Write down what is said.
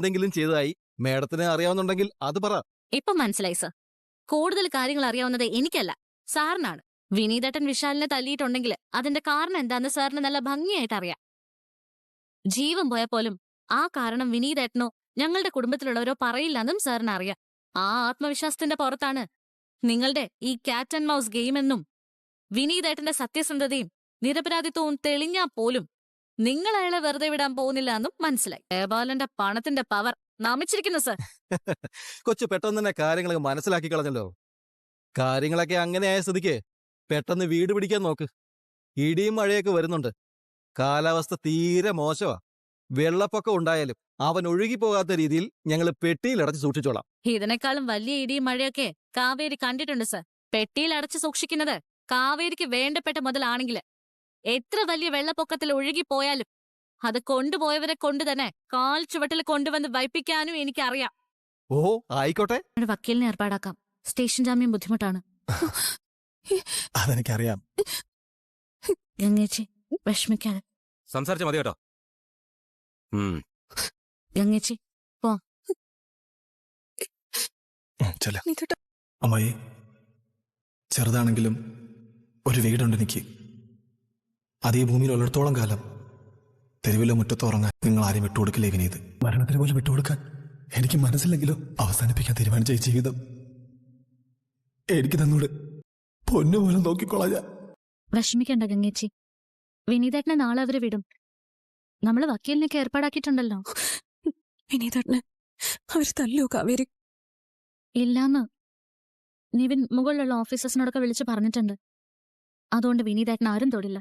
എന്തെങ്കിലും ചെയ്തതായി മേഡത്തിന് അറിയാവുന്നുണ്ടെങ്കിൽ അത് പറ. ഇപ്പൊ മനസ്സിലായി സർ. കൂടുതൽ കാര്യങ്ങൾ അറിയാവുന്നത് എനിക്കല്ല, സാറിനാണ്. വിനീതേട്ടൻ വിശാലിനെ തല്ലിയിട്ടുണ്ടെങ്കിൽ അതിന്റെ കാരണം എന്താന്ന് സാറിന് നല്ല ഭംഗിയായിട്ട് അറിയാം. ജീവൻ പോയ പോലും ആ കാരണം വിനീതേട്ടനോ ഞങ്ങളുടെ കുടുംബത്തിലുള്ളവരോ പറയില്ലെന്നും സാറിന് അറിയാം. ആ ആത്മവിശ്വാസത്തിന്റെ പുറത്താണ് നിങ്ങളുടെ ഈ ക്യാറ്റ് ആൻഡ് മൗസ് ഗെയിമെന്നും വിനീതേട്ടന്റെ സത്യസന്ധതയും നിരപരാധിത്വവും തെളിഞ്ഞാ പോലും നിങ്ങൾ അയാളെ വെറുതെ വിടാൻ പോകുന്നില്ല എന്നും മനസ്സിലായി. ജയപാലന്റെ പണത്തിന്റെ പവർ നമിച്ചിരിക്കുന്നു സർ. കൊച്ചു പെട്ടെന്ന് തന്നെ കാര്യങ്ങളൊക്കെ മനസ്സിലാക്കി കളഞ്ഞല്ലോ. കാര്യങ്ങളൊക്കെ അങ്ങനെയായ സ്ഥിതിക്ക് പെട്ടെന്ന് വീട് പിടിക്കാൻ നോക്ക്. ഇടിയും മഴയൊക്കെ വരുന്നുണ്ട്. കാലാവസ്ഥ തീരെ മോശമാ. വെള്ളപ്പൊക്കം ഉണ്ടായാലും അവൻ ഒഴുകിപ്പോകാത്ത രീതിയിൽ ഞങ്ങൾ പെട്ടിയിലടച്ച് സൂക്ഷിച്ചോളാം. ഇതിനേക്കാളും വലിയ ഇടിയും മഴയൊക്കെ കാവേരി കണ്ടിട്ടുണ്ട് സർ. പെട്ടിയിൽ അടച്ചു സൂക്ഷിക്കുന്നത് കാവേരിക്ക് വേണ്ടപ്പെട്ട മുതലാണെങ്കിൽ എത്ര വലിയ വെള്ളപ്പൊക്കത്തിൽ ഒഴുകിപ്പോയാലും അത് കൊണ്ടുപോയവരെ കൊണ്ട് തന്നെ കാൽ ചുവട്ടിൽ കൊണ്ടുവന്ന് വൈപ്പിക്കാനും എനിക്കറിയാം. ഓ ആയിക്കോട്ടെ, ഒരു വക്കീലിനെ ഏർപ്പാടാക്കാം. സ്റ്റേഷൻ ജാമ്യം ബുദ്ധിമുട്ടാണ്. അതെനിക്കറിയാം. ഗംഗേച്ചി വിഷമിക്കാതെ. സംസാരിച്ച മതി കേട്ടോ. ഗംഗേച്ചി ചെല്ല. അമ്മായി, ചെറുതാണെങ്കിലും ഒരു വീടുണ്ട് എനിക്ക്. അത് ഈ ഭൂമിയിൽ ഉള്ളിടത്തോളം കാലം തെരുവിലോ മുറ്റത്തോ ഉറങ്ങാൻ നിങ്ങൾ ആരും വിട്ടുകൊടുക്കില്ലേ വിനീത്? മരണത്തിന് പോലും വിട്ടുകൊടുക്കാൻ എനിക്ക് മനസ്സില്ലെങ്കിലോ അവസാനിപ്പിക്കാൻ തീരുമാനിച്ച ഈ ജീവിതം എനിക്ക് തന്നൂടെ. പൊന്നുപോലെ നോക്കിക്കോളാം ഞാൻ. വിഷമിക്കണ്ട ഗംഗേച്ചി, വിനീതേട്ടനെ നാളെ അവര് വിടും. നമ്മള് വക്കീലിനൊക്കെ ഏർപ്പാടാക്കിയിട്ടുണ്ടല്ലോ. വിനീതേട്ടനെ അവര് തല്ലോ കാവേരി? ഇല്ലാന്ന് നിവിൻ മുകളിലുള്ള ഓഫീസേഴ്സിനോടൊക്കെ വിളിച്ചു പറഞ്ഞിട്ടുണ്ട്. അതുകൊണ്ട് വിനീതേട്ടൻ ആരും തൊടില്ല.